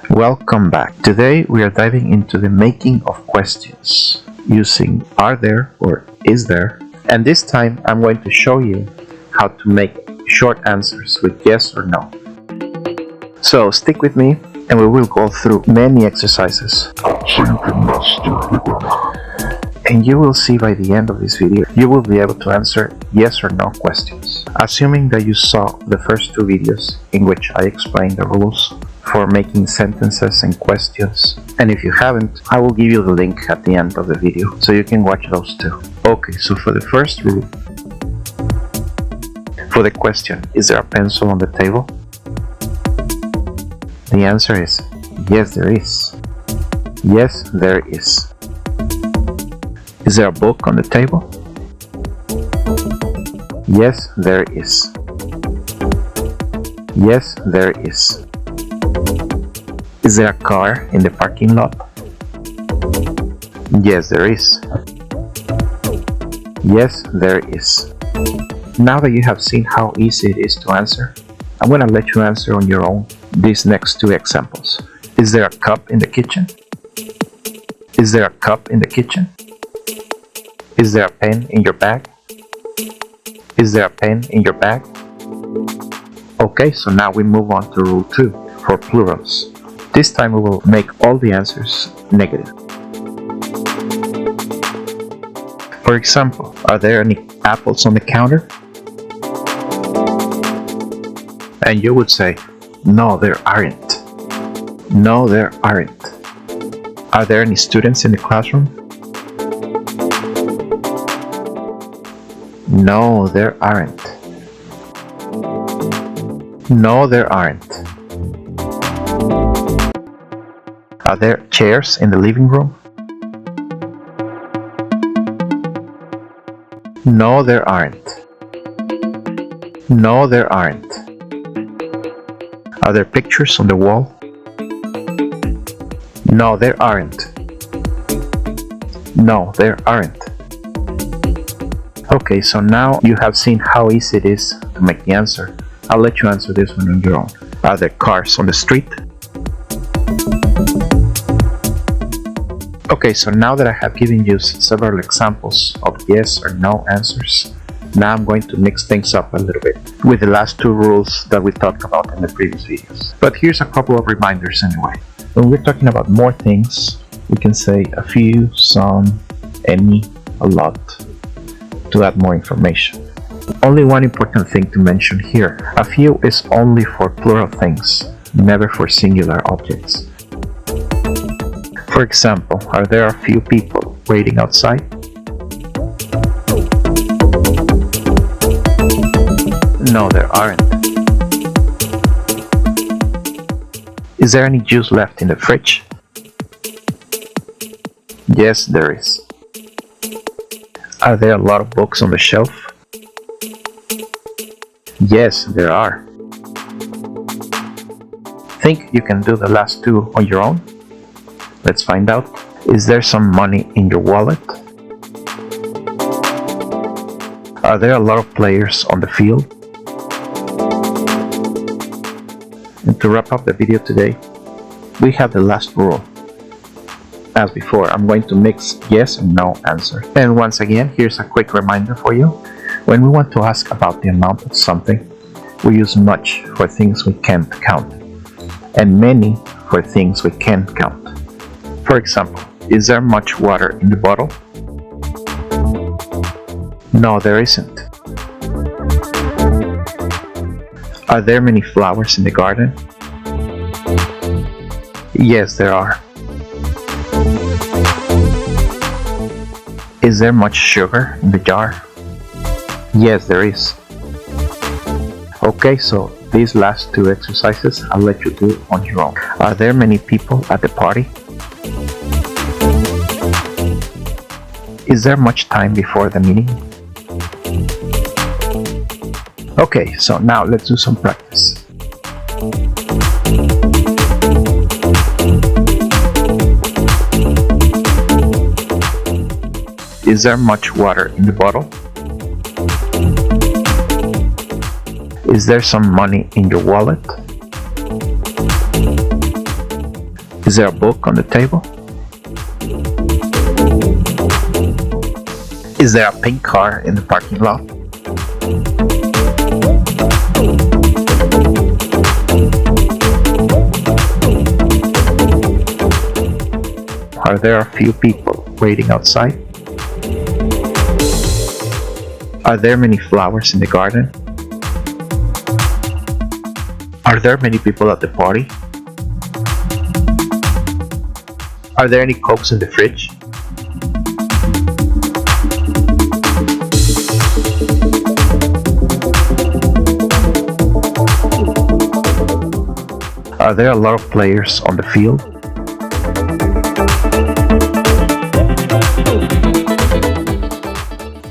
Welcome back. Today we are diving into the making of questions using are there or is there, and this time I'm going to show you how to make short answers with yes or no. So stick with me and we will go through many exercises so you can master the grammar. And you will see by the end of this video you will be able to answer yes or no questions, assuming that you saw the first two videos in which I explained the rules for making sentences and questions, and if you haven't, I will give you the link at the end of the video so you can watch those too. Okay, so for the first rule, for the question, is there a pencil on the table? The answer is yes, there is. Yes, there is. Is there a book on the table? Yes, there is. Yes, there is. Is there a car in the parking lot? Yes, there is. Yes, there is. Now that you have seen how easy it is to answer, I'm going to let you answer on your own these next two examples. Is there a cup in the kitchen? Is there a cup in the kitchen? Is there a pen in your bag? Is there a pen in your bag? Okay, so now we move on to rule 2 for plurals. This time we will make all the answers negative. For example, are there any apples on the counter? And you would say, no, there aren't. No, there aren't. Are there any students in the classroom? No, there aren't. No, there aren't. Are there chairs in the living room? No, there aren't. No, there aren't. Are there pictures on the wall? No, there aren't. No, there aren't. Okay, so now you have seen how easy it is to make the answer. I'll let you answer this one on your own. Are there cars on the street? Okay, so now that I have given you several examples of yes or no answers, now I'm going to mix things up a little bit with the last two rules that we talked about in the previous videos. But here's a couple of reminders anyway. When we're talking about more things, we can say a few, some, any, a lot, to add more information. Only one important thing to mention here. A few is only for plural things, never for singular objects. For example, are there a few people waiting outside? No, there aren't. Is there any juice left in the fridge? Yes, there is. Are there a lot of books on the shelf? Yes, there are. Think you can do the last two on your own? Let's find out. Is there some money in your wallet? Are there a lot of players on the field? And to wrap up the video today, we have the last rule. As before, I'm going to mix yes and no answers. And once again, here's a quick reminder for you. When we want to ask about the amount of something, we use much for things we can't count, and many for things we can count. For example, is there much water in the bottle? No, there isn't. Are there many flowers in the garden? Yes, there are. Is there much sugar in the jar? Yes, there is. Okay, so these last two exercises I'll let you do on your own. Are there many people at the party? Is there much time before the meeting? Okay, so now let's do some practice. Is there much water in the bottle? Is there some money in your wallet? Is there a book on the table? Is there a pink car in the parking lot? Are there a few people waiting outside? Are there many flowers in the garden? Are there many people at the party? Are there any Cokes in the fridge? Are there a lot of players on the field?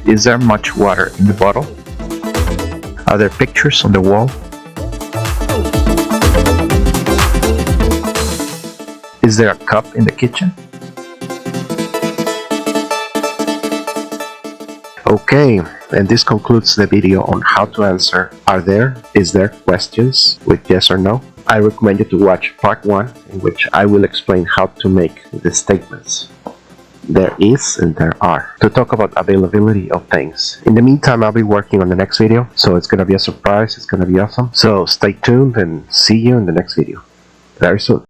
Is there much water in the bottle? Are there pictures on the wall? Is there a cup in the kitchen? Okay, and this concludes the video on how to answer are there, is there questions with yes or no. I recommend you to watch part 1, in which I will explain how to make the statements. There is and there are, to talk about availability of things. In the meantime, I'll be working on the next video, so it's gonna be a surprise, it's gonna be awesome. So stay tuned and see you in the next video very soon.